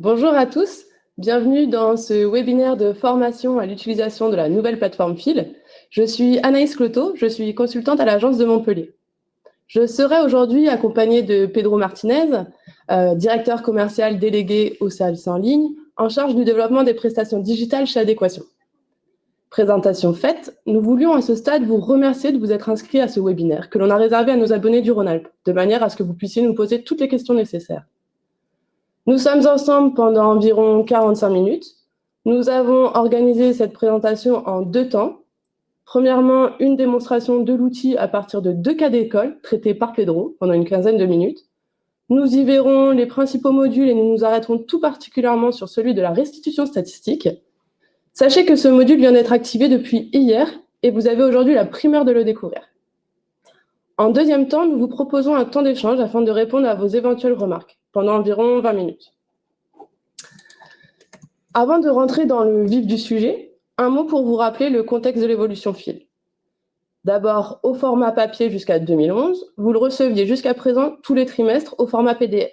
Bonjour à tous, bienvenue dans ce webinaire de formation à l'utilisation de la nouvelle plateforme Phil. Je suis Anaïs Cloteau, je suis consultante à l'agence de Montpellier. Je serai aujourd'hui accompagnée de Pedro Martinez, directeur commercial délégué au service en ligne, en charge du développement des prestations digitales chez Adéquation. Présentation faite, nous voulions à ce stade vous remercier de vous être inscrits à ce webinaire que l'on a réservé à nos abonnés du Rhône-Alpes, de manière à ce que vous puissiez nous poser toutes les questions nécessaires. Nous sommes ensemble pendant environ 45 minutes. Nous avons organisé cette présentation en 2 temps. Premièrement, une démonstration de l'outil à partir de 2 cas d'école traités par Pedro pendant une quinzaine de minutes. Nous y verrons les principaux modules et nous nous arrêterons tout particulièrement sur celui de la restitution statistique. Sachez que ce module vient d'être activé depuis hier et vous avez aujourd'hui la primeur de le découvrir. En deuxième temps, nous vous proposons un temps d'échange afin de répondre à vos éventuelles remarques pendant environ 20 minutes. Avant de rentrer dans le vif du sujet, un mot pour vous rappeler le contexte de l'évolution Phil. D'abord, au format papier jusqu'à 2011, vous le receviez jusqu'à présent tous les trimestres au format PDF.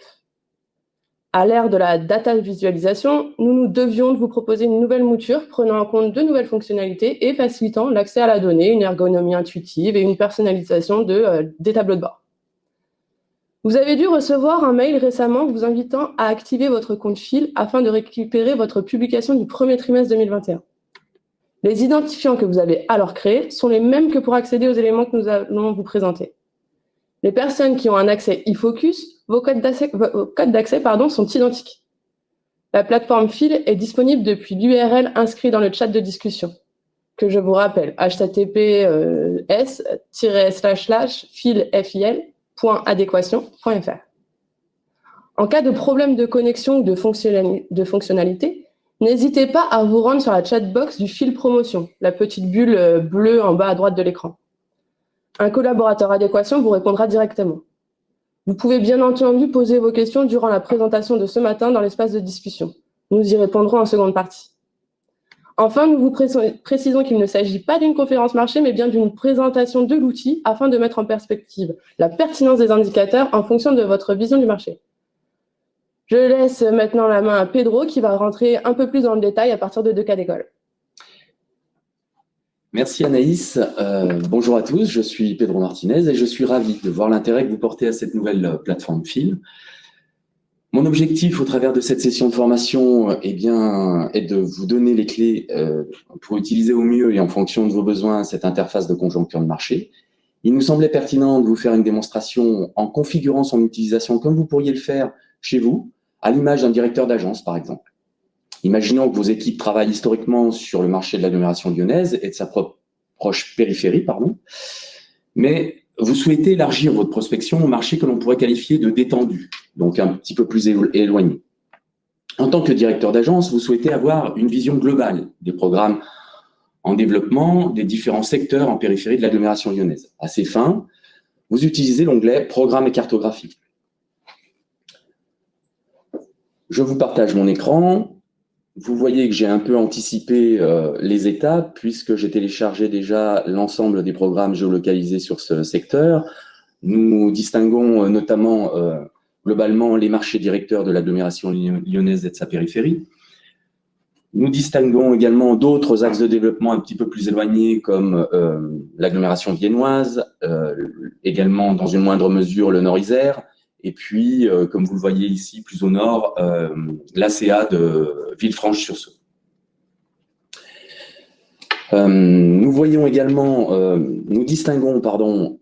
À l'ère de la data visualisation, nous nous devions de vous proposer une nouvelle mouture prenant en compte de nouvelles fonctionnalités et facilitant l'accès à la donnée, une ergonomie intuitive et une personnalisation des tableaux de bord. Vous avez dû recevoir un mail récemment vous invitant à activer votre compte Phil afin de récupérer votre publication du premier trimestre 2021. Les identifiants que vous avez alors créés sont les mêmes que pour accéder aux éléments que nous allons vous présenter. Les personnes qui ont un accès e-Focus, vos codes d'accès sont identiques. La plateforme Phil est disponible depuis l'URL inscrit dans le chat de discussion, que je vous rappelle, https://phil.adéquation.fr. En cas de problème de connexion ou de fonctionnalité, n'hésitez pas à vous rendre sur la chatbox du Phil Promotion, la petite bulle bleue en bas à droite de l'écran. Un collaborateur Adéquation vous répondra directement. Vous pouvez bien entendu poser vos questions durant la présentation de ce matin dans l'espace de discussion. Nous y répondrons en seconde partie. Enfin, nous vous précisons qu'il ne s'agit pas d'une conférence marché, mais bien d'une présentation de l'outil afin de mettre en perspective la pertinence des indicateurs en fonction de votre vision du marché. Je laisse maintenant la main à Pedro qui va rentrer un peu plus dans le détail à partir de 2 cas d'école. Merci Anaïs. Bonjour à tous, je suis Pedro Martinez et je suis ravi de voir l'intérêt que vous portez à cette nouvelle plateforme Phil. Mon objectif au travers de cette session de formation est de vous donner les clés pour utiliser au mieux et en fonction de vos besoins cette interface de conjoncture de marché. Il nous semblait pertinent de vous faire une démonstration en configurant son utilisation comme vous pourriez le faire chez vous, à l'image d'un directeur d'agence par exemple. Imaginons que vos équipes travaillent historiquement sur le marché de l'agglomération lyonnaise et de sa proche périphérie, mais vous souhaitez élargir votre prospection au marché que l'on pourrait qualifier de détendu, donc un petit peu plus éloigné. En tant que directeur d'agence, vous souhaitez avoir une vision globale des programmes en développement des différents secteurs en périphérie de l'agglomération lyonnaise. À ces fins, vous utilisez l'onglet « Programmes et cartographie ». Je vous partage mon écran. Vous voyez que j'ai un peu anticipé les étapes puisque j'ai téléchargé déjà l'ensemble des programmes géolocalisés sur ce secteur. Nous distinguons notamment globalement les marchés directeurs de l'agglomération lyonnaise et de sa périphérie. Nous distinguons également d'autres axes de développement un petit peu plus éloignés comme l'agglomération viennoise, également dans une moindre mesure le Nord-Isère, et puis, comme vous le voyez ici, plus au nord, l'ACA de Villefranche-sur-Saône. Nous distinguons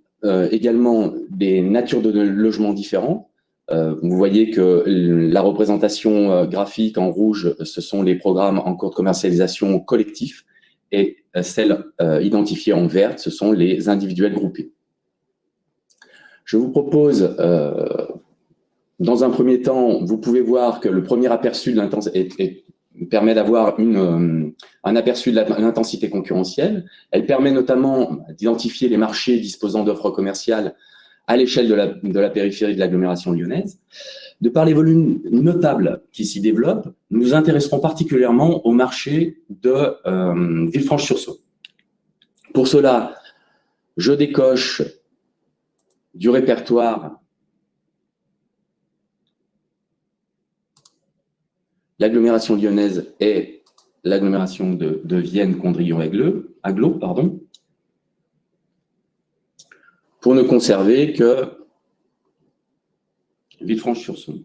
également des natures de logements différents. Vous voyez que la représentation graphique en rouge, ce sont les programmes en cours de commercialisation collectifs, et celles identifiées en vert, ce sont les individuels groupés. Je vous propose, dans un premier temps, vous pouvez voir que le premier aperçu de l'intensité permet d'avoir un aperçu de l'intensité concurrentielle. Elle permet notamment d'identifier les marchés disposant d'offres commerciales à l'échelle de la périphérie de l'agglomération lyonnaise. De par les volumes notables qui s'y développent, nous nous intéresserons particulièrement au marché de Villefranche-sur-Saône. Pour cela, je décoche du répertoire L'agglomération lyonnaise est l'agglomération de Vienne-Condrieu-Aglo, pour ne conserver que Villefranche-sur-Saône.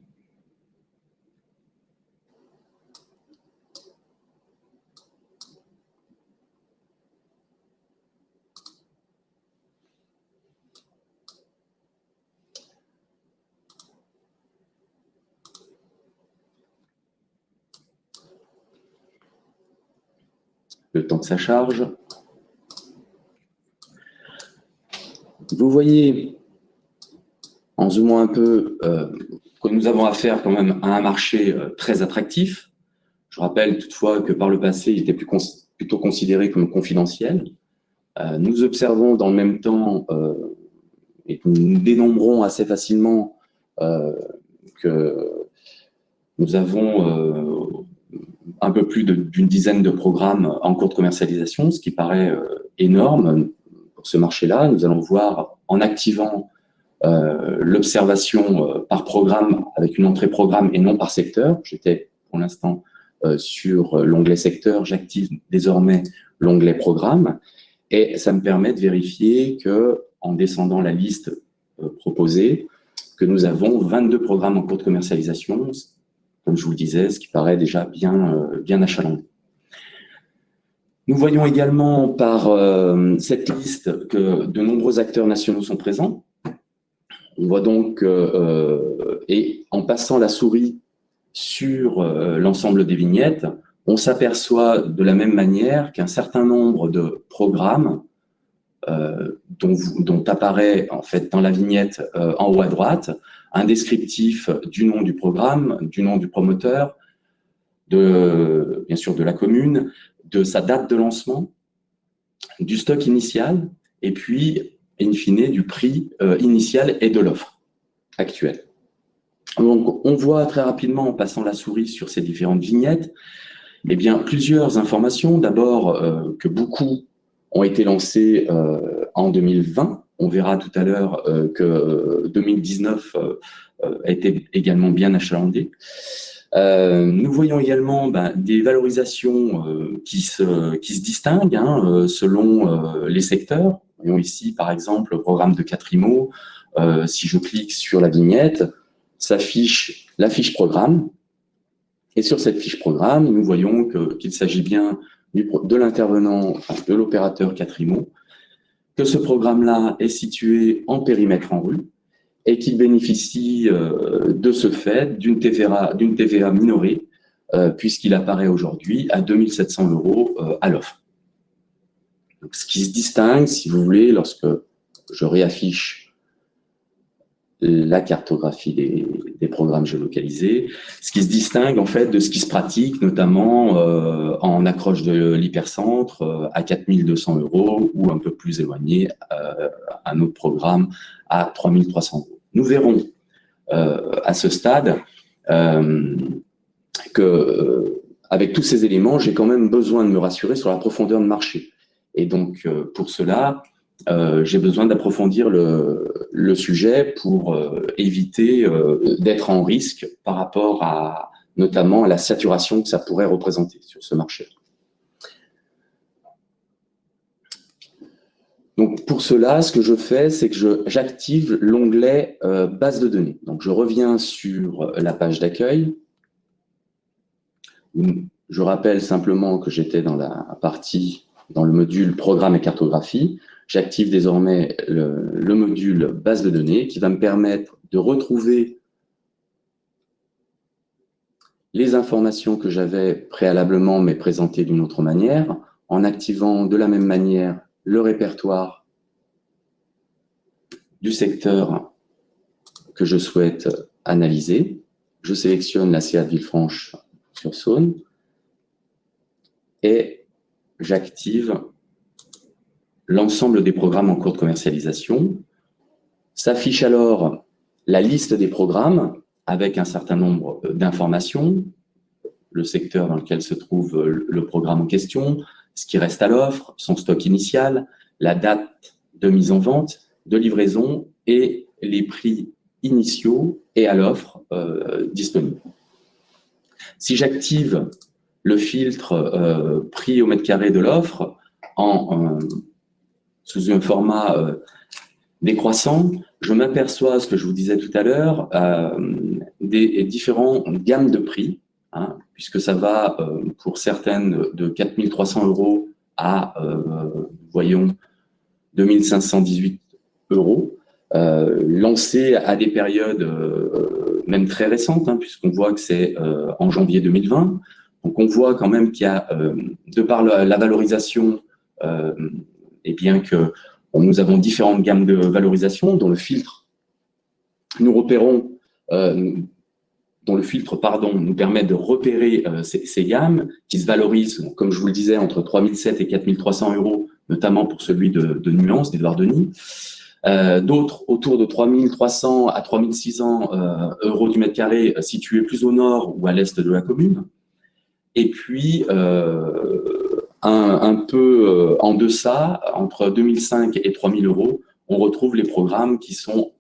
Le temps que ça charge. Vous voyez, en zoomant un peu, que nous avons affaire quand même à un marché très attractif. Je rappelle toutefois que par le passé, il était plutôt considéré comme confidentiel. Nous observons dans le même temps, et que nous dénombrons assez facilement, que nous avons un peu plus d'une dizaine de programmes en cours de commercialisation, ce qui paraît énorme pour ce marché-là. Nous allons voir, en activant l'observation par programme, avec une entrée programme et non par secteur. J'étais pour l'instant sur l'onglet secteur, j'active désormais l'onglet programme, et ça me permet de vérifier que, en descendant la liste proposée, que nous avons 22 programmes en cours de commercialisation, comme je vous le disais, ce qui paraît déjà bien achalandé. Nous voyons également par cette liste que de nombreux acteurs nationaux sont présents. On voit donc, et en passant la souris sur l'ensemble des vignettes, on s'aperçoit de la même manière qu'un certain nombre de programmes dont apparaît en fait dans la vignette en haut à droite un descriptif du nom du programme, du nom du promoteur, bien sûr de la commune, de sa date de lancement, du stock initial, et puis, in fine, du prix initial et de l'offre actuelle. Donc, on voit très rapidement, en passant la souris sur ces différentes vignettes, eh bien, plusieurs informations. D'abord, que beaucoup ont été lancés en 2020. On verra tout à l'heure que 2019 a été également bien achalandé. Nous voyons également des valorisations qui se distinguent selon les secteurs. Voyons ici, par exemple, le programme de Catrimo. Si je clique sur la vignette, s'affiche la fiche programme. Et sur cette fiche programme, nous voyons qu'il s'agit bien de l'intervenant, de l'opérateur Catrimo, que ce programme-là est situé en périmètre en rue et qu'il bénéficie de ce fait d'une TVA minorée, puisqu'il apparaît aujourd'hui à 2 700 € à l'offre. Donc, ce qui se distingue, si vous voulez, lorsque je réaffiche la cartographie des programmes géolocalisés, ce qui se distingue en fait de ce qui se pratique, notamment en accroche de l'hypercentre à 4 200 € ou un peu plus éloigné, un autre programme à 3 300 €. Nous verrons à ce stade que, avec tous ces éléments, j'ai quand même besoin de me rassurer sur la profondeur de marché. Et donc, pour cela, j'ai besoin d'approfondir le sujet pour éviter d'être en risque par rapport notamment à la saturation que ça pourrait représenter sur ce marché. Donc, pour cela, ce que je fais, c'est que j'active l'onglet base de données. Donc, je reviens sur la page d'accueil. Je rappelle simplement que j'étais dans le module programme et cartographie. J'active désormais le module base de données qui va me permettre de retrouver les informations que j'avais préalablement, mais présentées d'une autre manière, en activant de la même manière le répertoire du secteur que je souhaite analyser. Je sélectionne la CA de Villefranche-sur-Saône et j'active l'ensemble des programmes en cours de commercialisation. S'affiche alors la liste des programmes avec un certain nombre d'informations, le secteur dans lequel se trouve le programme en question, ce qui reste à l'offre, son stock initial, la date de mise en vente, de livraison et les prix initiaux et à l'offre disponibles. Si j'active le filtre prix au mètre carré de l'offre sous un format décroissant, je m'aperçois, ce que je vous disais tout à l'heure, des différentes gammes de prix, hein, puisque ça va pour certaines de 4 300 € à, voyons, 2 518 €, lancé à des périodes même très récentes, hein, puisqu'on voit que c'est en janvier 2020. Donc on voit quand même qu'il y a, de par la valorisation, et bien que nous avons différentes gammes de valorisation dont le filtre, nous nous permet de repérer ces gammes qui se valorisent, comme je vous le disais, entre 3 700 et 4 300 €, notamment pour celui de Nuance, d'Edouard Denis. D'autres autour de 3 300 à 3 600 € du mètre carré, situés plus au nord ou à l'est de la commune. Et puis, un peu en deçà, entre 2005 et 3 000 €, on retrouve les programmes qui sont,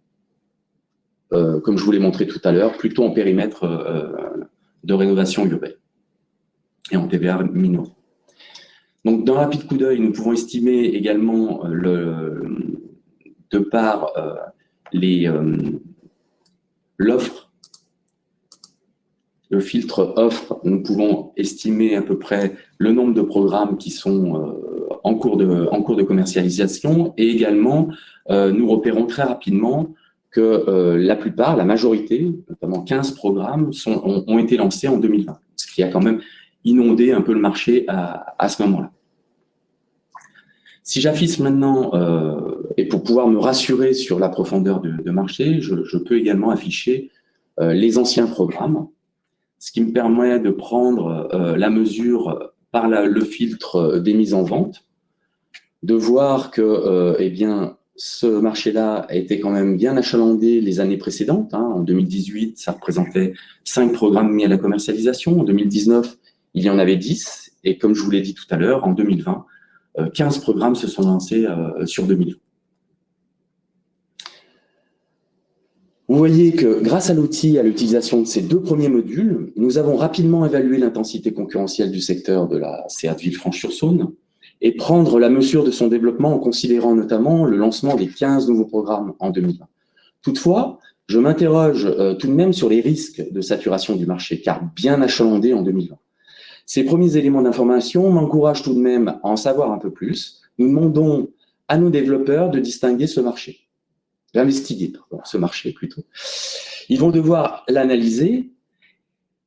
comme je vous l'ai montré tout à l'heure, plutôt en périmètre de rénovation urbaine et en TVA minorée. Donc, d'un rapide coup d'œil, nous pouvons estimer également, de par l'offre, le filtre offre, nous pouvons estimer à peu près le nombre de programmes qui sont en cours de commercialisation, et également nous repérons très rapidement que la majorité, notamment 15 programmes, ont été lancés en 2020, ce qui a quand même inondé un peu le marché à ce moment-là. Si j'affiche maintenant, et pour pouvoir me rassurer sur la profondeur de marché, je peux également afficher les anciens programmes, ce qui me permet de prendre la mesure par le filtre des mises en vente, de voir que eh bien, ce marché-là a été quand même bien achalandé les années précédentes. Hein. En 2018, ça représentait 5 programmes mis à la commercialisation. En 2019, il y en avait 10. Et comme je vous l'ai dit tout à l'heure, en 2020, 15 programmes se sont lancés sur 2020. Vous voyez que grâce à l'outil, à l'utilisation de ces 2 premiers modules, nous avons rapidement évalué l'intensité concurrentielle du secteur de la CA de Villefranche-sur-Saône et prendre la mesure de son développement en considérant notamment le lancement des 15 nouveaux programmes en 2020. Toutefois, je m'interroge tout de même sur les risques de saturation du marché, car bien achalandé en 2020. Ces premiers éléments d'information m'encouragent tout de même à en savoir un peu plus. Nous demandons à nos développeurs de distinguer ce marché, d'investiguer ce marché plutôt. Ils vont devoir l'analyser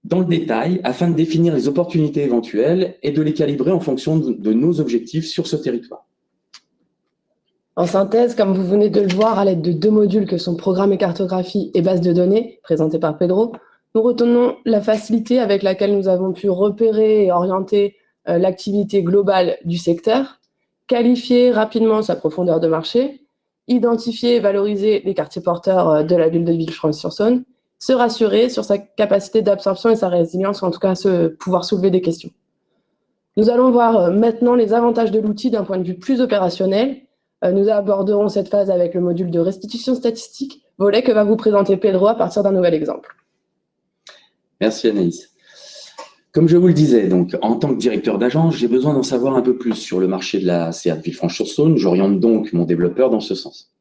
dans le détail afin de définir les opportunités éventuelles et de les calibrer en fonction de nos objectifs sur ce territoire. En synthèse, comme vous venez de le voir à l'aide de 2 modules que sont programme et cartographie et base de données, présentés par Pedro, nous retenons la facilité avec laquelle nous avons pu repérer et orienter l'activité globale du secteur, qualifier rapidement sa profondeur de marché, identifier et valoriser les quartiers porteurs de la ville de Villefranche-sur-Saône, se rassurer sur sa capacité d'absorption et sa résilience, ou en tout cas pouvoir soulever des questions. Nous allons voir maintenant les avantages de l'outil d'un point de vue plus opérationnel. Nous aborderons cette phase avec le module de restitution statistique, volet que va vous présenter Pedro à partir d'un nouvel exemple. Merci Anaïs. Comme je vous le disais, donc, en tant que directeur d'agence, j'ai besoin d'en savoir un peu plus sur le marché de la CA de Villefranche-sur-Saône. J'oriente donc mon développeur dans ce sens.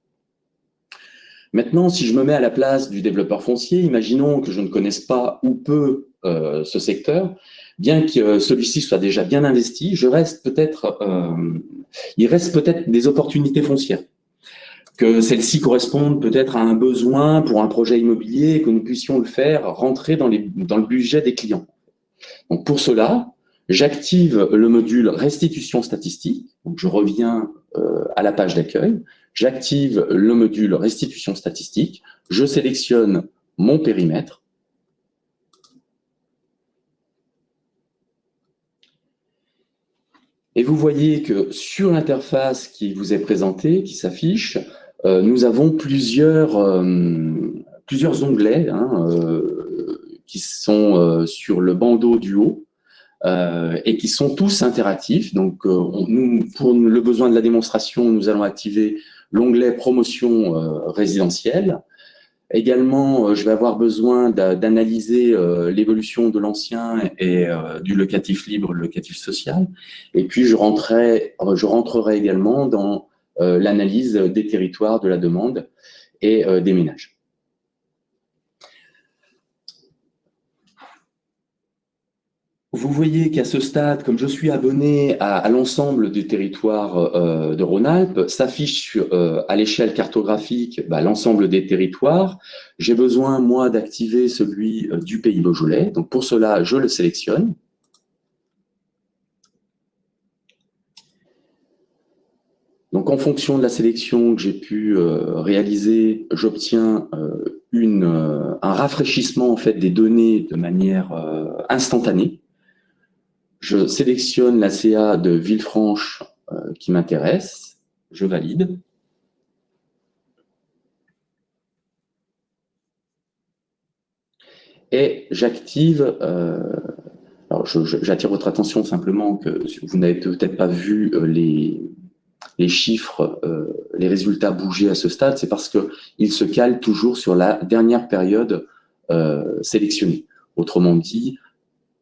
Maintenant, si je me mets à la place du développeur foncier, imaginons que je ne connaisse pas ou peu ce secteur, bien que celui-ci soit déjà bien investi, il reste peut-être des opportunités foncières, que celles-ci correspondent peut-être à un besoin pour un projet immobilier et que nous puissions le faire rentrer dans le budget des clients. Donc pour cela, j'active le module restitution statistique. Donc je reviens à la page d'accueil. J'active le module restitution statistique. Je sélectionne mon périmètre. Et vous voyez que sur l'interface qui vous est présentée, qui s'affiche, nous avons plusieurs onglets qui sont sur le bandeau du haut et qui sont tous interactifs. Donc, nous, pour le besoin de la démonstration, nous allons activer l'onglet promotion résidentielle. Également, je vais avoir besoin d'analyser l'évolution de l'ancien et du locatif libre, le locatif social. Et puis, je rentrerai également dans l'analyse des territoires, de la demande et des ménages. Vous voyez qu'à ce stade, comme je suis abonné à l'ensemble du territoire de Rhône-Alpes, s'affiche à l'échelle cartographique l'ensemble des territoires. J'ai besoin, moi, d'activer celui du Pays Beaujolais. Donc, pour cela, je le sélectionne. Donc, en fonction de la sélection que j'ai pu réaliser, j'obtiens un rafraîchissement en fait, des données de manière instantanée. Je sélectionne la CA de Villefranche qui m'intéresse, je valide. Et j'active, alors j'attire votre attention simplement que vous n'avez peut-être pas vu les chiffres, les résultats bouger à ce stade, c'est parce qu'ils se calent toujours sur la dernière période sélectionnée. Autrement dit,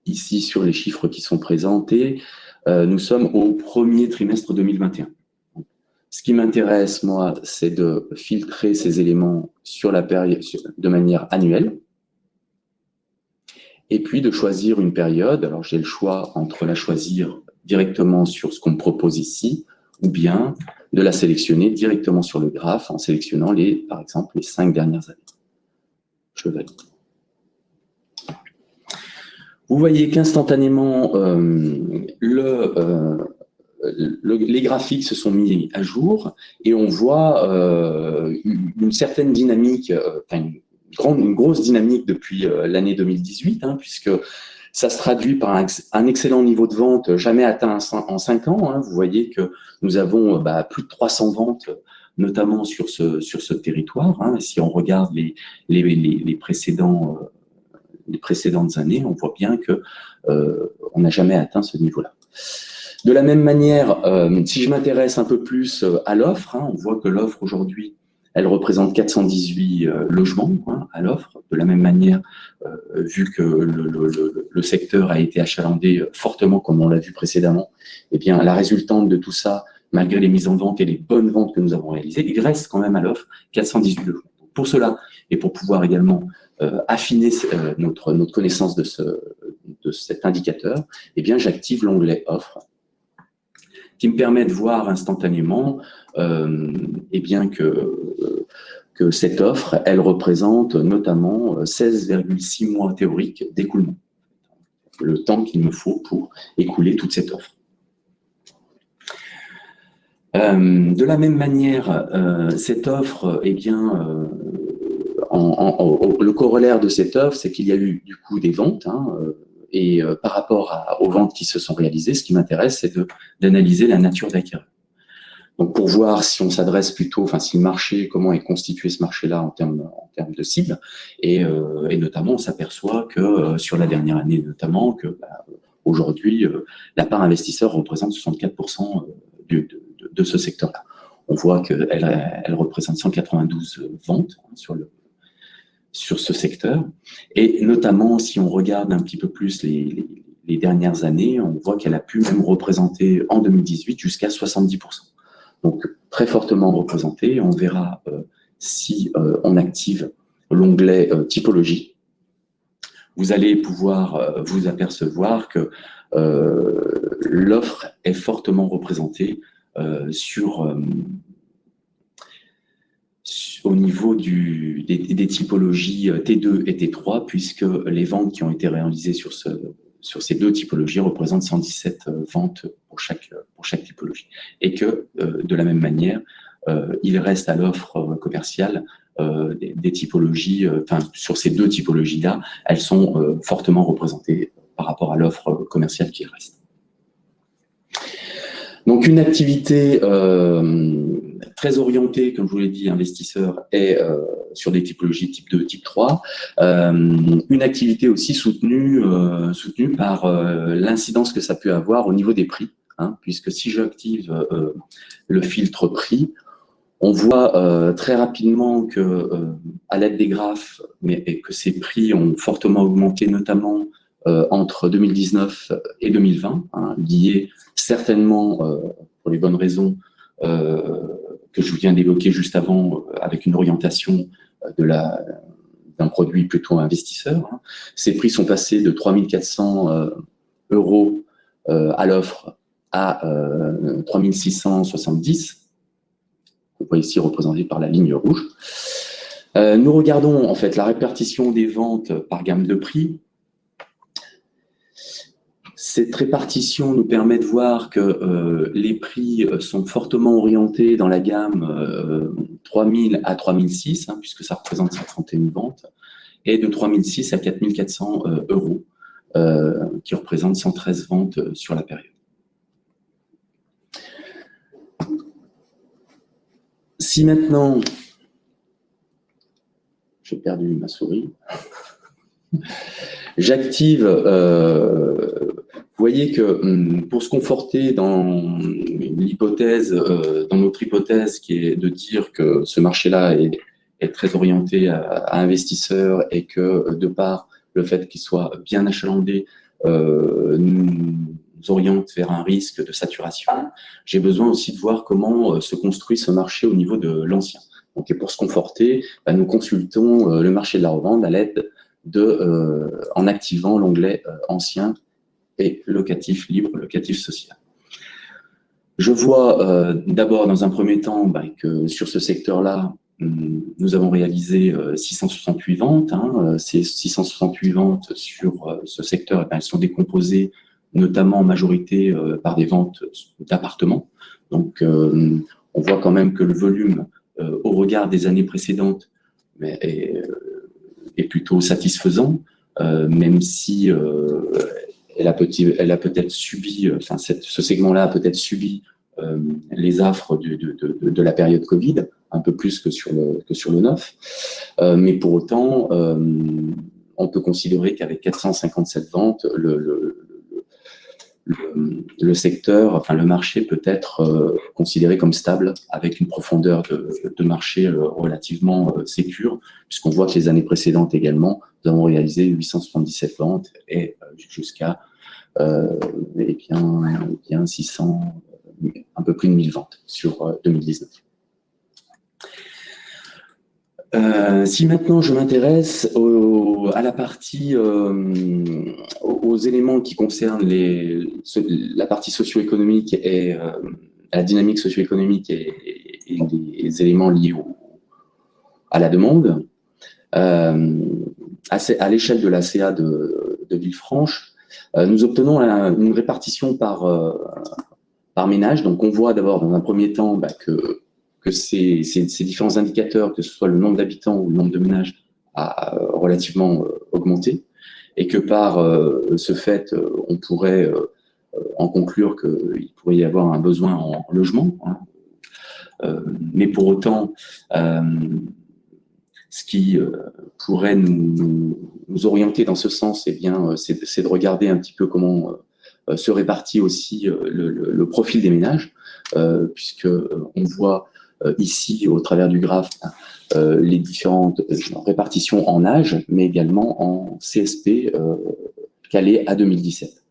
ici, sur les chiffres qui sont présentés, nous sommes au premier trimestre 2021. Ce qui m'intéresse, moi, c'est de filtrer ces éléments sur la période de manière annuelle et puis de choisir une période. Alors, j'ai le choix entre la choisir directement sur ce qu'on me propose ici ou bien de la sélectionner directement sur le graphe en sélectionnant, par exemple, les 5 dernières années. Je valide. Vous voyez qu'instantanément, les graphiques se sont mis à jour et on voit une certaine dynamique, une grosse dynamique depuis l'année 2018, puisque ça se traduit par un excellent niveau de vente jamais atteint en 5 ans. Vous voyez que nous avons plus de 300 ventes, notamment sur ce territoire. Si on regarde les précédentes années, on voit bien que on n'a jamais atteint ce niveau-là. De la même manière, si je m'intéresse un peu plus à l'offre, on voit que l'offre aujourd'hui, elle représente 418 logements à l'offre. De la même manière, vu que le secteur a été achalandé fortement, comme on l'a vu précédemment, eh bien, la résultante de tout ça, malgré les mises en vente et les bonnes ventes que nous avons réalisées, il reste quand même à l'offre 418 logements. Pour cela, et pour pouvoir également affiner notre connaissance de cet indicateur, eh bien, j'active l'onglet Offre, qui me permet de voir instantanément eh bien que cette offre, elle représente notamment 16,6 mois théoriques d'écoulement, le temps qu'il me faut pour écouler toute cette offre. De la même manière, cette offre, eh bien, le corollaire de cette offre, c'est qu'il y a eu du coup des ventes, et par rapport aux ventes qui se sont réalisées, ce qui m'intéresse, c'est d'analyser la nature d'acquéreur. Donc, pour voir si on s'adresse plutôt, si le marché, comment est constitué ce marché-là en termes de cible, et notamment, on s'aperçoit que sur la dernière année, notamment, que aujourd'hui, la part investisseur représente 64% de ce secteur-là. On voit qu'elle représente 192 ventes sur ce secteur. Et notamment, si on regarde un petit peu plus les dernières années, on voit qu'elle a pu même représenter en 2018 jusqu'à 70%. Donc, très fortement représentée. On verra si on active l'onglet typologie. Vous allez pouvoir vous apercevoir que l'offre est fortement représentée au niveau des typologies T2 et T3, puisque les ventes qui ont été réalisées sur ces deux typologies représentent 117 ventes pour chaque typologie. Et que, de la même manière, il reste à l'offre commerciale des typologies, sur ces deux typologies-là, elles sont fortement représentées par rapport à l'offre commerciale qui reste. Donc, une activité très orientée, comme je vous l'ai dit, investisseur, et sur des typologies type 2, type 3. Une activité aussi soutenue par l'incidence que ça peut avoir au niveau des prix, puisque si j'active le filtre prix, on voit très rapidement que à l'aide des graphes, et que ces prix ont fortement augmenté, notamment entre 2019 et 2020, hein, liés certainement, pour les bonnes raisons que je viens d'évoquer juste avant, avec une orientation d'un produit plutôt investisseur. Hein. Ces prix sont passés de 3 400 euros à l'offre à 3 670. On voit ici représenté par la ligne rouge. Nous regardons en fait la répartition des ventes par gamme de prix. Cette répartition nous permet de voir que les prix sont fortement orientés dans la gamme 3 000 à 3 006, hein, puisque ça représente 131 ventes, et de 3 006 à 4 400 euros, qui représentent 113 ventes sur la période. Si maintenant, j'ai perdu ma souris, j'active, vous voyez que pour se conforter dans l'hypothèse, dans notre hypothèse qui est de dire que ce marché-là est très orienté à investisseurs et que de par le fait qu'il soit bien achalandé, nous oriente vers un risque de saturation, j'ai besoin aussi de voir comment se construit ce marché au niveau de l'ancien. Donc, et pour se conforter, nous consultons le marché de la revente à l'aide en activant l'onglet ancien et locatif libre, locatif social. Je vois d'abord dans un premier temps que sur ce secteur-là, nous avons réalisé 668 ventes. Hein. Ces 668 ventes sur ce secteur, elles sont décomposées notamment en majorité par des ventes d'appartements. Donc, on voit quand même que le volume, au regard des années précédentes, est plutôt satisfaisant, même si elle a peut-être subi, enfin, ce segment-là a peut-être subi les affres de la période Covid, un peu plus que sur le neuf. Mais pour autant, on peut considérer qu'avec 457 ventes, le secteur, enfin le marché peut être considéré comme stable avec une profondeur de marché relativement sécure, puisqu'on voit que les années précédentes également, nous avons réalisé 877 ventes et jusqu'à bien 600, un peu plus de 1000 ventes sur 2019. Si maintenant je m'intéresse à la partie, aux éléments qui concernent la partie socio-économique et la dynamique socio-économique et les éléments liés à la demande, à l'échelle de la CA de Villefranche, nous obtenons une répartition par ménage. Donc on voit d'abord dans un premier temps que ces différents indicateurs, que ce soit le nombre d'habitants ou le nombre de ménages, a relativement augmenté, et que par ce fait, on pourrait en conclure qu'il pourrait y avoir un besoin en logement. Hein. Mais pour autant, ce qui pourrait nous orienter dans ce sens, eh bien, c'est de regarder un petit peu comment se répartit aussi le profil des ménages, puisque on voit ici, au travers du graphe, les différentes répartitions en âge, mais également en CSP calé à 2017.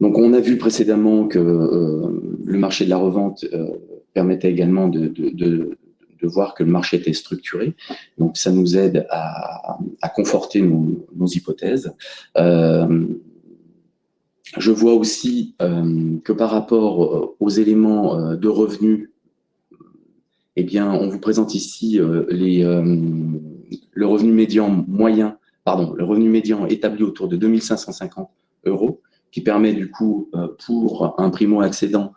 Donc, on a vu précédemment que le marché de la revente permettait également de voir que le marché était structuré. Donc, ça nous aide à conforter nos hypothèses. Je vois aussi que par rapport aux éléments de revenus, eh bien, on vous présente ici le revenu médian moyen, le revenu médian établi autour de 2 550 €, qui permet du coup, pour un primo-accédant,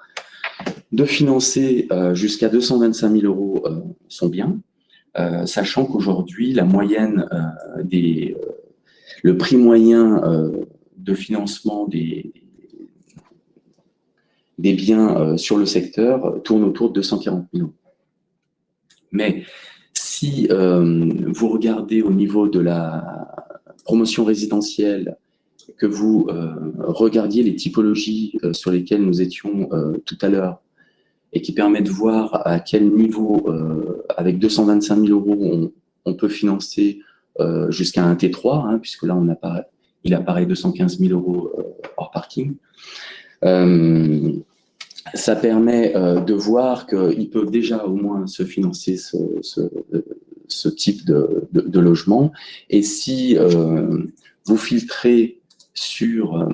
de financer jusqu'à 225 000 € son bien, sachant qu'aujourd'hui, la moyenne le prix moyen de financement des biens sur le secteur tourne autour de 240 000 €. Mais si vous regardez au niveau de la promotion résidentielle, que vous regardiez les typologies sur lesquelles nous étions tout à l'heure, et qui permet de voir à quel niveau, avec 225 000 €, on peut financer jusqu'à un T3, hein, puisque là, il apparaît 215 000 € hors parking. Ça permet de voir qu'ils peuvent déjà au moins se financer ce type de logement. Et si vous filtrez sur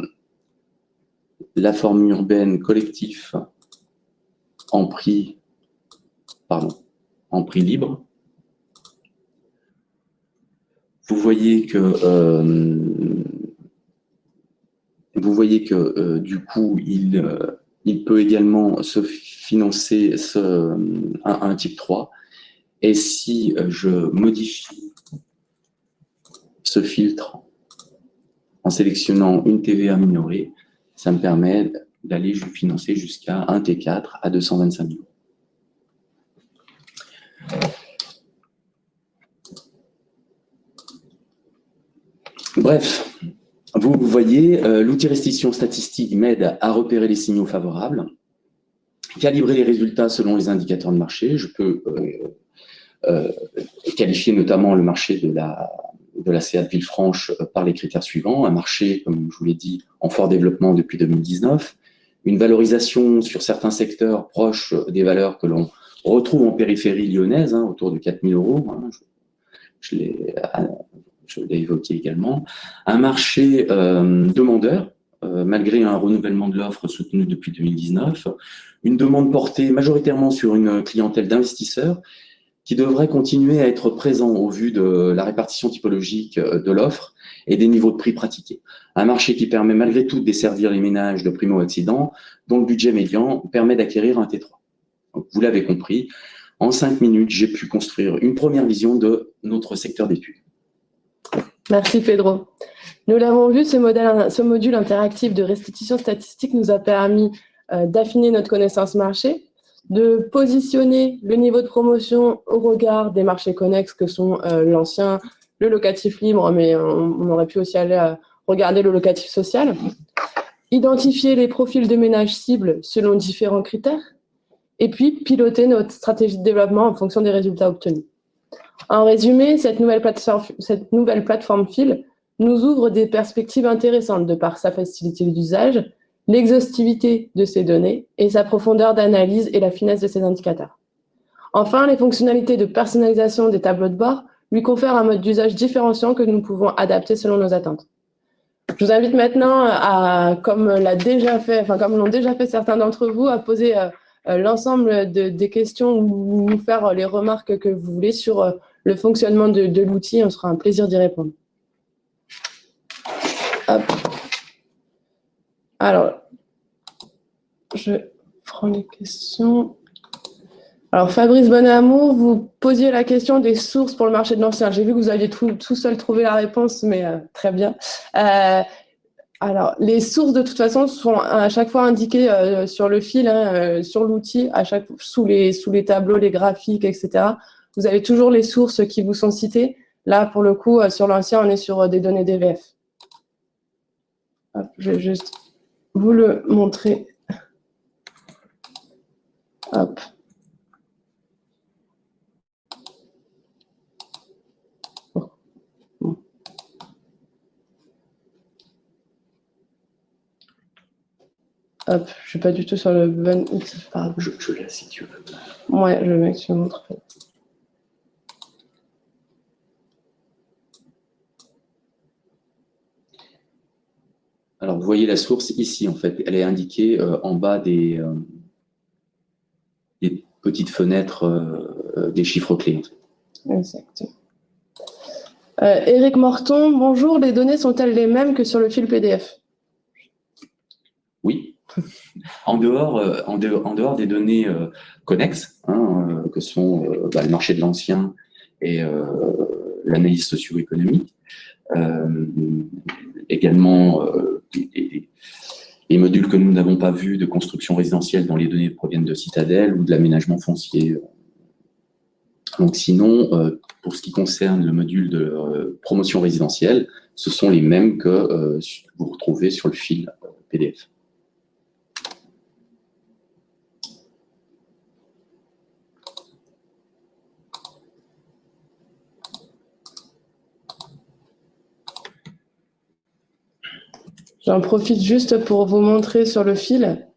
la forme urbaine collectif en prix libre, vous voyez que du coup, il peut également se financer un type 3. Et si je modifie ce filtre en sélectionnant une TVA minorée, ça me permet d'aller financer jusqu'à un T4 à 225 000 €. Bref, vous voyez, l'outil restitution statistique m'aide à repérer les signaux favorables, calibrer les résultats selon les indicateurs de marché. Je peux qualifier notamment le marché de la CA de Villefranche par les critères suivants. Un marché, comme je vous l'ai dit, en fort développement depuis 2019. Une valorisation sur certains secteurs proches des valeurs que l'on retrouve en périphérie lyonnaise, hein, autour de 4 000 €. Hein, je l'ai évoqué également. Un marché demandeur, malgré un renouvellement de l'offre soutenu depuis 2019. Une demande portée majoritairement sur une clientèle d'investisseurs qui devrait continuer à être présent au vu de la répartition typologique de l'offre et des niveaux de prix pratiqués. Un marché qui permet malgré tout de desservir les ménages de primo-accédants, dont le budget médian permet d'acquérir un T3. Donc, vous l'avez compris, en 5 minutes, j'ai pu construire une première vision de notre secteur d'études. Merci Pedro. Nous l'avons vu, ce module interactif de restitution statistique nous a permis d'affiner notre connaissance marché, de positionner le niveau de promotion au regard des marchés connexes que sont l'ancien, le locatif libre, mais on aurait pu aussi aller regarder le locatif social, identifier les profils de ménages cibles selon différents critères, et puis piloter notre stratégie de développement en fonction des résultats obtenus. En résumé, cette nouvelle plateforme Phil nous ouvre des perspectives intéressantes de par sa facilité d'usage, l'exhaustivité de ses données et sa profondeur d'analyse et la finesse de ses indicateurs. Enfin, les fonctionnalités de personnalisation des tableaux de bord lui confèrent un mode d'usage différenciant que nous pouvons adapter selon nos attentes. Je vous invite maintenant comme l'ont déjà fait certains d'entre vous, à poser l'ensemble des questions ou nous faire les remarques que vous voulez sur le fonctionnement de l'outil. On sera un plaisir d'y répondre. Hop. Alors, je prends les questions. Alors, Fabrice Bonamour, vous posiez la question des sources pour le marché de l'ancien. J'ai vu que vous aviez tout seul trouvé la réponse, mais très bien. Alors, les sources, de toute façon, sont à chaque fois indiquées sur le fil, sur l'outil, sous les tableaux, les graphiques, etc. Vous avez toujours les sources qui vous sont citées. Là, pour le coup, sur l'ancien, on est sur des données DVF. Hop, je vais juste vous le montrer. Hop. Hop, je suis pas du tout sur le bon outil. Pardon. Je l'ai si tu veux. Ouais, je veux bien que tu me montres. Alors, vous voyez la source ici, en fait. Elle est indiquée en bas des petites fenêtres des chiffres clés. Exactement. Éric Morton, bonjour. Les données sont-elles les mêmes que sur le fil PDF? Oui. En dehors des données connexes, que sont le marché de l'ancien et l'analyse socio-économique, également les modules que nous n'avons pas vus de construction résidentielle dont les données proviennent de Citadel ou de l'aménagement foncier. Donc sinon, pour ce qui concerne le module de promotion résidentielle, ce sont les mêmes que vous retrouvez sur le fil PDF. J'en profite juste pour vous montrer sur le fil.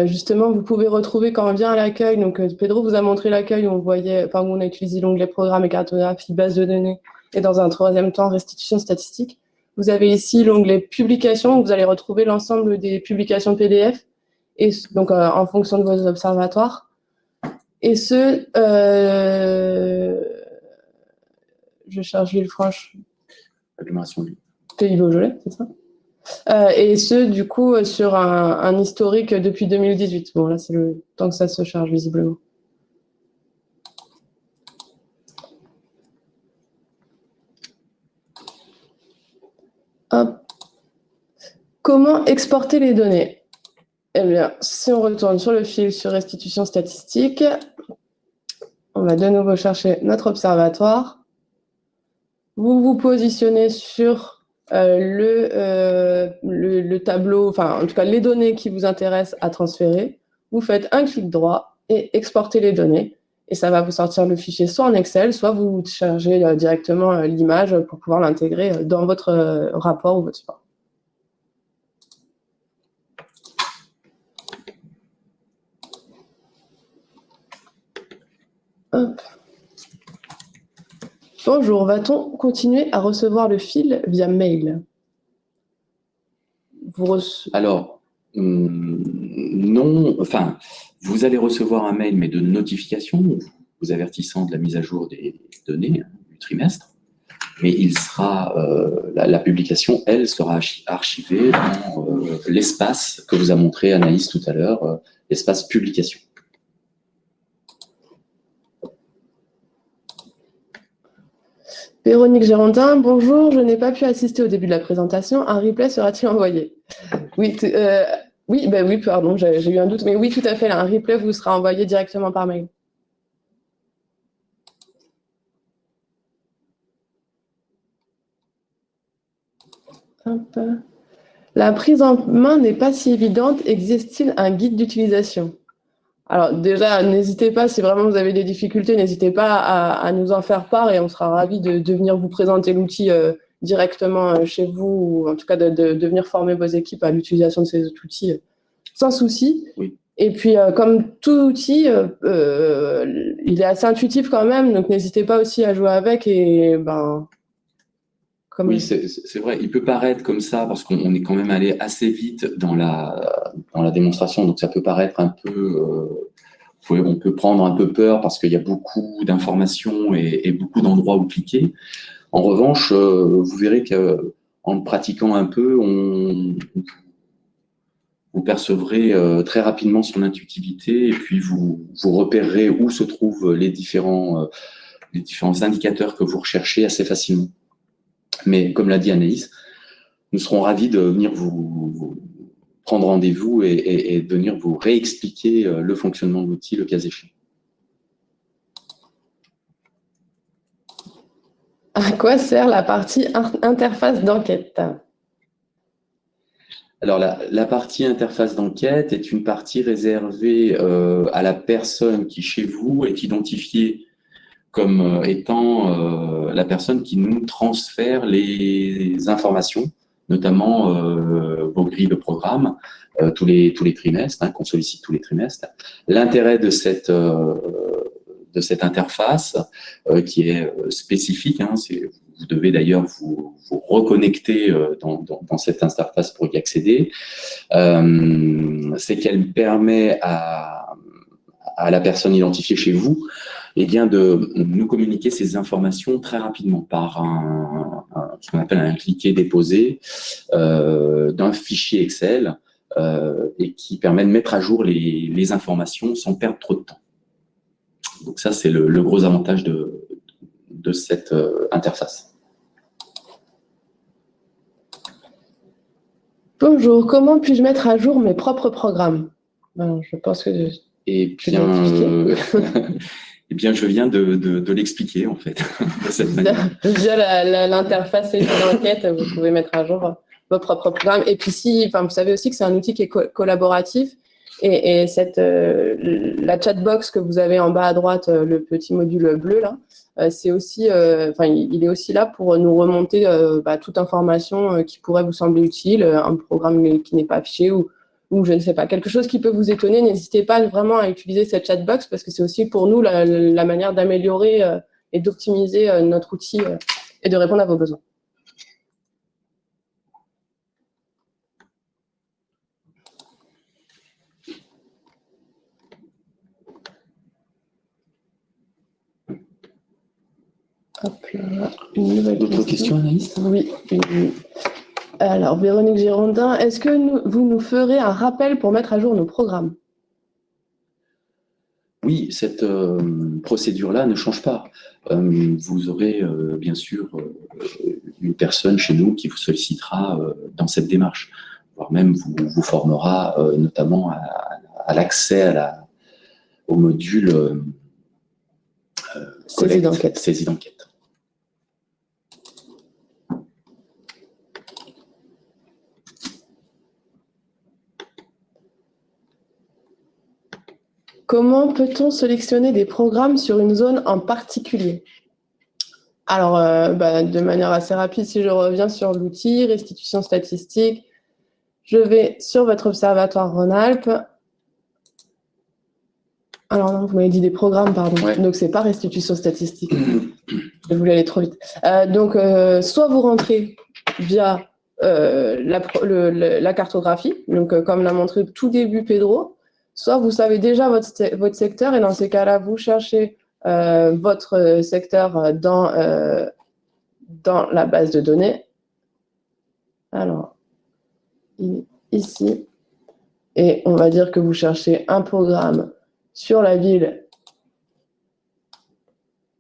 Justement, vous pouvez retrouver quand on vient à l'accueil. Donc, Pedro vous a montré l'accueil où où on a utilisé l'onglet programme et cartographie, base de données, et dans un troisième temps, restitution statistique. Vous avez ici l'onglet publication où vous allez retrouver l'ensemble des publications PDF, et donc en fonction de vos observatoires. Et je cherche Villefranche. Agglomération de Pays Beaujolais, c'est ça? Et du coup, sur un historique depuis 2018. Bon, là, c'est le temps que ça se charge, visiblement. Hop. Comment exporter les données? Eh bien, si on retourne sur le fil sur restitution statistique, on va de nouveau chercher notre observatoire. Vous vous positionnez sur le tableau, enfin en tout cas les données qui vous intéressent à transférer. Vous faites un clic droit et exportez les données. Et ça va vous sortir le fichier soit en Excel, soit vous chargez directement l'image pour pouvoir l'intégrer dans votre rapport ou votre support. Hop. Bonjour, va-t-on continuer à recevoir le fil via mail? Alors, non, enfin, vous allez recevoir un mail, mais de notification, vous avertissant de la mise à jour des données du trimestre, mais il sera, la publication, elle, sera archivée dans l'espace que vous a montré Anaïs tout à l'heure, l'espace publication. Véronique Gérondin, bonjour, je n'ai pas pu assister au début de la présentation. Un replay sera-t-il envoyé? Oui, oui, pardon, j'ai eu un doute, mais oui, tout à fait, là, un replay vous sera envoyé directement par mail. Hop. La prise en main n'est pas si évidente. Existe-t-il un guide d'utilisation? Alors déjà, n'hésitez pas, si vraiment vous avez des difficultés, n'hésitez pas à nous en faire part et on sera ravis de venir vous présenter l'outil directement chez vous, ou en tout cas de venir former vos équipes à l'utilisation de ces outils sans souci. Oui. Et puis, comme tout outil, il est assez intuitif quand même, donc n'hésitez pas aussi à jouer avec et oui, c'est vrai. Il peut paraître comme ça parce qu'on est quand même allé assez vite dans la démonstration, donc ça peut paraître un peu. On peut prendre un peu peur parce qu'il y a beaucoup d'informations et beaucoup d'endroits où cliquer. En revanche, vous verrez qu'en le pratiquant un peu, vous percevrez très rapidement son intuitivité et puis vous repérerez où se trouvent les différents indicateurs que vous recherchez assez facilement. Mais comme l'a dit Anaïs, nous serons ravis de venir vous prendre rendez-vous et de venir vous réexpliquer le fonctionnement de l'outil, le cas échéant. À quoi sert la partie interface d'enquête? Alors, la partie interface d'enquête est une partie réservée à la personne qui, chez vous, est identifiée comme étant la personne qui nous transfère les informations, notamment vos grilles de programme, tous les trimestres, qu'on sollicite tous les trimestres. L'intérêt de cette interface qui est spécifique, vous devez d'ailleurs vous reconnecter dans cette interface pour y accéder, c'est qu'elle permet à la personne identifiée chez vous de nous communiquer ces informations très rapidement par ce qu'on appelle un cliquer-déposer d'un fichier Excel et qui permet de mettre à jour les informations sans perdre trop de temps. Donc ça, c'est le gros avantage de cette interface. Bonjour, comment puis-je mettre à jour mes propres programmes? Je pense que Eh bien, je viens de l'expliquer, en fait, de cette manière. Via l'interface d'enquête, vous pouvez mettre à jour vos propres programmes. Et puis, vous savez aussi que c'est un outil qui est collaboratif. Et la chatbox que vous avez en bas à droite, le petit module bleu là, c'est aussi, il est aussi là pour nous remonter toute information qui pourrait vous sembler utile, un programme qui n'est pas affiché ou je ne sais pas, quelque chose qui peut vous étonner. N'hésitez pas vraiment à utiliser cette chatbox parce que c'est aussi pour nous la manière d'améliorer et d'optimiser notre outil et de répondre à vos besoins. Hop là, une nouvelle D'autres questions, Anaïs? Oui. Alors, Véronique Girondin, est-ce que vous nous ferez un rappel pour mettre à jour nos programmes? Oui, cette procédure-là ne change pas. Vous aurez bien sûr une personne chez nous qui vous sollicitera dans cette démarche, voire même vous formera notamment à l'accès au module saisie d'enquête. Saisie d'enquête. Comment peut-on sélectionner des programmes sur une zone en particulier? Alors, de manière assez rapide, si je reviens sur l'outil restitution statistique, je vais sur votre observatoire Rhône-Alpes. Alors non, vous m'avez dit des programmes, pardon. Ouais. Donc, c'est pas restitution statistique. Je voulais aller trop vite. Soit vous rentrez via la cartographie, donc comme l'a montré tout début Pedro, soit vous savez déjà votre secteur et dans ces cas-là, vous cherchez votre secteur dans la base de données. Alors, il est ici. Et on va dire que vous cherchez un programme sur la ville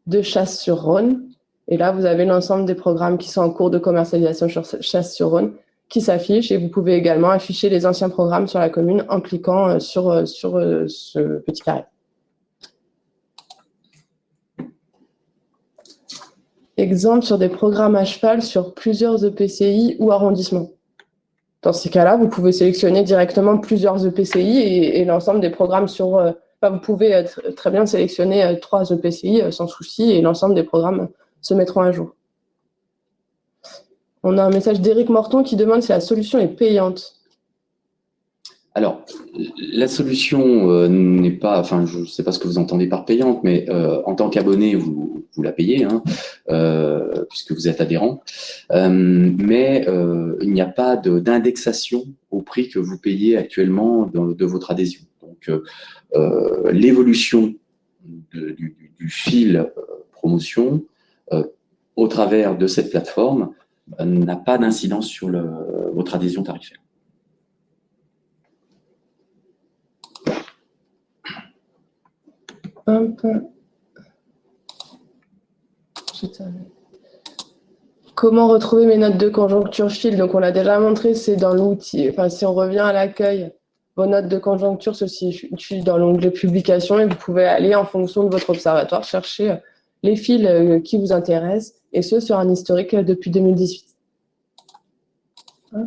de Chasse-sur-Rhône. Et là, vous avez l'ensemble des programmes qui sont en cours de commercialisation sur Chasse-sur-Rhône qui s'affichent. Et vous pouvez également afficher les anciens programmes sur la commune en cliquant sur ce petit carré. Exemple sur des programmes à cheval sur plusieurs EPCI ou arrondissements. Dans ces cas-là, vous pouvez sélectionner directement plusieurs EPCI et l'ensemble des programmes sur... vous pouvez très bien sélectionner 3 EPCI sans souci et l'ensemble des programmes se mettront à jour. On a un message d'Éric Morton qui demande si la solution est payante. Alors, la solution n'est pas, je ne sais pas ce que vous entendez par payante, mais en tant qu'abonné, vous la payez, puisque vous êtes adhérent. Mais il n'y a pas d'indexation au prix que vous payez actuellement de votre adhésion. Donc, l'évolution du fil promotion au travers de cette plateforme n'a pas d'incidence sur votre adhésion tarifaire. Comment retrouver mes notes de conjoncture fil? Donc, on l'a déjà montré, c'est dans l'outil. Si on revient à l'accueil, vos notes de conjoncture se situent dans l'onglet publication et vous pouvez aller en fonction de votre observatoire chercher les fils qui vous intéressent et ce sur un historique depuis 2018. Hop.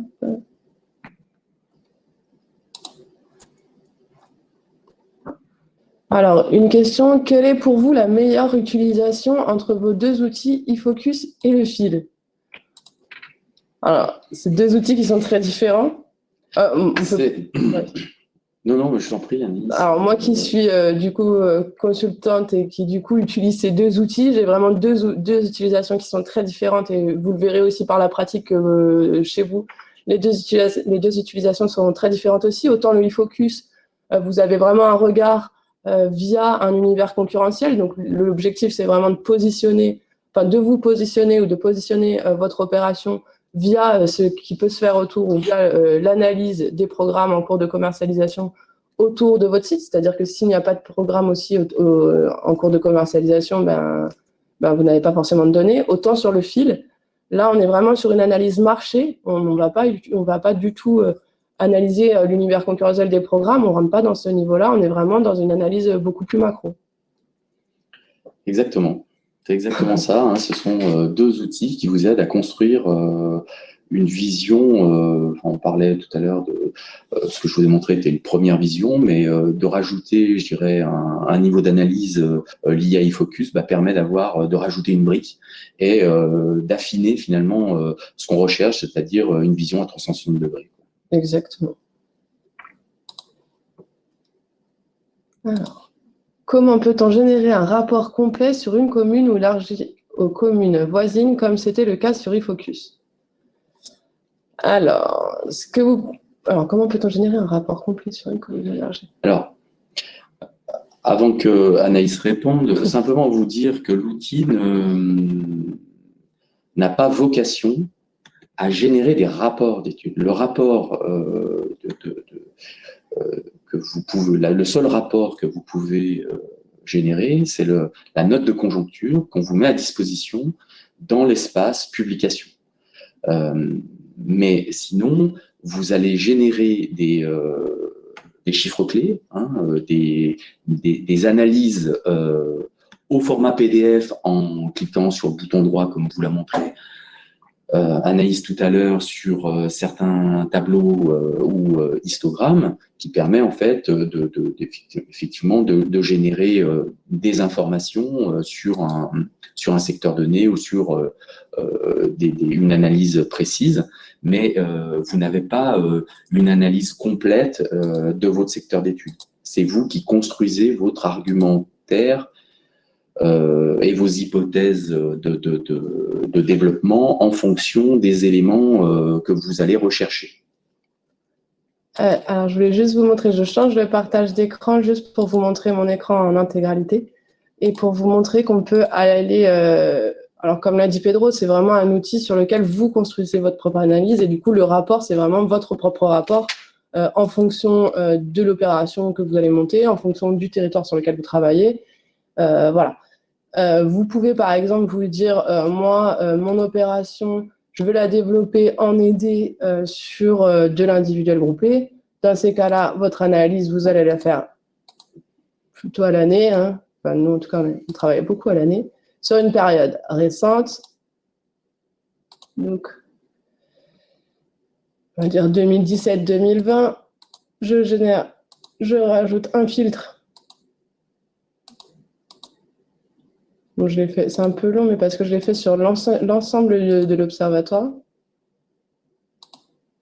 Alors, une question, quelle est pour vous la meilleure utilisation entre vos deux outils eFocus et le fil? Alors, c'est deux outils qui sont très différents. Ouais. Non, mais je t'en prie, Annie. Alors, moi qui suis consultante et qui du coup utilise ces deux outils, j'ai vraiment deux utilisations qui sont très différentes et vous le verrez aussi par la pratique chez vous. Les deux utilisations sont très différentes aussi. Autant le eFocus, vous avez vraiment un regard via un univers concurrentiel. Donc, l'objectif, c'est vraiment de vous positionner ou de positionner votre opération via ce qui peut se faire autour ou via l'analyse des programmes en cours de commercialisation autour de votre site. C'est-à-dire que s'il n'y a pas de programme aussi en cours de commercialisation, vous n'avez pas forcément de données. Autant sur le fil, là, on est vraiment sur une analyse marché. On ne va pas du tout analyser l'univers concurrentiel des programmes. On ne rentre pas dans ce niveau-là. On est vraiment dans une analyse beaucoup plus macro. Exactement. C'est exactement ça. Ce sont deux outils qui vous aident à construire une vision, on parlait tout à l'heure de ce que je vous ai montré était une première vision, mais de rajouter, je dirais, un niveau d'analyse lié à eFocus permet de rajouter une brique et d'affiner finalement ce qu'on recherche, c'est-à-dire une vision à 360 degrés. Exactement. Alors, comment peut-on générer un rapport complet sur une commune ou élargi aux communes voisines, comme c'était le cas sur eFocus? Alors, comment peut-on générer un rapport complet sur une commune élargie? Alors, avant que Anaïs réponde, simplement vous dire que l'outil n'a pas vocation à générer des rapports d'études. Le rapport que vous pouvez, le seul rapport que vous pouvez générer, c'est la note de conjoncture qu'on vous met à disposition dans l'espace publication. Mais sinon, vous allez générer des chiffres clés, des analyses au format PDF en cliquant sur le bouton droit comme vous l'a montré Anaïs tout à l'heure sur certains tableaux ou histogrammes qui permet en fait effectivement de générer des informations sur un secteur donné ou sur une analyse précise, mais vous n'avez pas une analyse complète de votre secteur d'études. C'est vous qui construisez votre argumentaire et vos hypothèses de développement en fonction des éléments que vous allez rechercher. Alors, je voulais juste vous montrer, je change le partage d'écran juste pour vous montrer mon écran en intégralité et pour vous montrer qu'on peut aller... alors, comme l'a dit Pedro, c'est vraiment un outil sur lequel vous construisez votre propre analyse et du coup, le rapport, c'est vraiment votre propre rapport en fonction de l'opération que vous allez monter, en fonction du territoire sur lequel vous travaillez. Voilà. Vous pouvez, par exemple, vous dire, moi, mon opération, je veux la développer en aidé sur de l'individuel groupé. Dans ces cas-là, votre analyse, vous allez la faire plutôt à l'année. Hein. Enfin, nous, en tout cas, on travaille beaucoup à l'année. Sur une période récente. Donc, on va dire 2017-2020. Je rajoute un filtre. Donc, je l'ai fait, c'est un peu long, mais parce que je l'ai fait sur l'ensemble de l'observatoire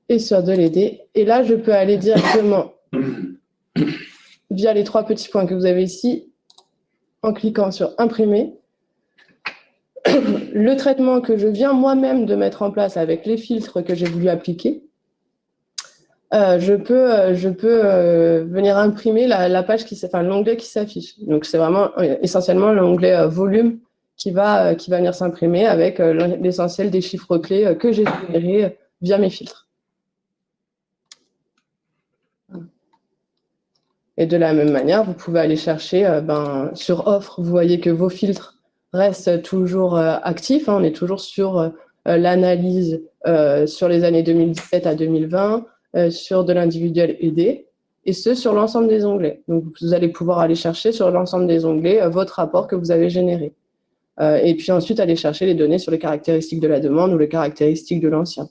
et sur de l'aider. Et là, je peux aller directement via les 3 petits points que vous avez ici, en cliquant sur imprimer. Le traitement que je viens moi-même de mettre en place avec les filtres que j'ai voulu appliquer, je peux venir imprimer la page l'onglet qui s'affiche. Donc, c'est vraiment essentiellement l'onglet volume qui va venir s'imprimer avec l'essentiel des chiffres clés que j'ai générés via mes filtres. Et de la même manière, vous pouvez aller chercher sur offre, vous voyez que vos filtres restent toujours actifs. Hein, on est toujours sur l'analyse sur les années 2017 à 2020, sur de l'individuel aidé, et ce, sur l'ensemble des onglets. Donc, vous allez pouvoir aller chercher sur l'ensemble des onglets votre rapport que vous avez généré. Et puis ensuite, aller chercher les données sur les caractéristiques de la demande ou les caractéristiques de l'ancien.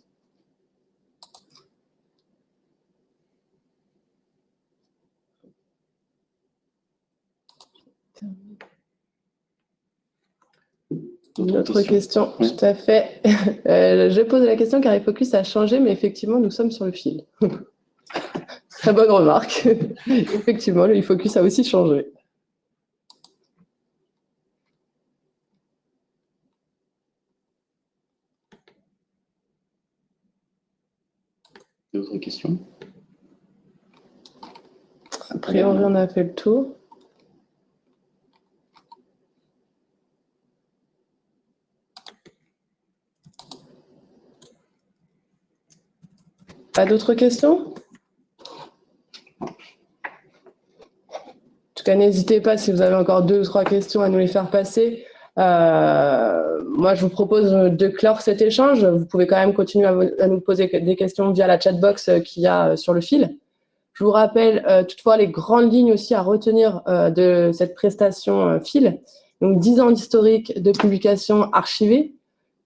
Une autre question, oui. Tout à fait. Je pose la question car eFocus a changé, mais effectivement, nous sommes sur le fil. Très bonne remarque. Effectivement, le eFocus a aussi changé. D'autres questions? A priori, on a fait le tour. Pas d'autres questions? En tout cas, n'hésitez pas, si vous avez encore 2 ou 3 questions, à nous les faire passer. Moi, je vous propose de clore cet échange. Vous pouvez quand même continuer à nous poser des questions via la chatbox qu'il y a sur le fil. Je vous rappelle toutefois les grandes lignes aussi à retenir de cette prestation fil. Donc, 10 ans d'historique de publication archivée,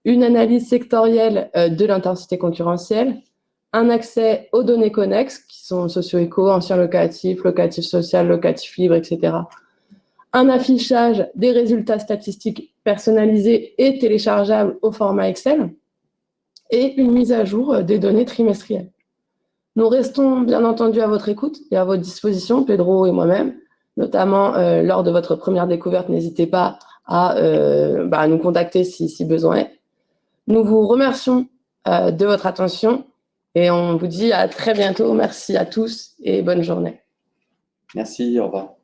une analyse sectorielle de l'intensité concurrentielle, un accès aux données connexes, qui sont socio-éco, ancien locatif, locatif social, locatif libre, etc. Un affichage des résultats statistiques personnalisés et téléchargeables au format Excel, et une mise à jour des données trimestrielles. Nous restons bien entendu à votre écoute et à votre disposition, Pedro et moi-même, notamment lors de votre première découverte. N'hésitez pas à nous contacter si besoin est. Nous vous remercions de votre attention et on vous dit à très bientôt. Merci à tous et bonne journée. Merci, au revoir.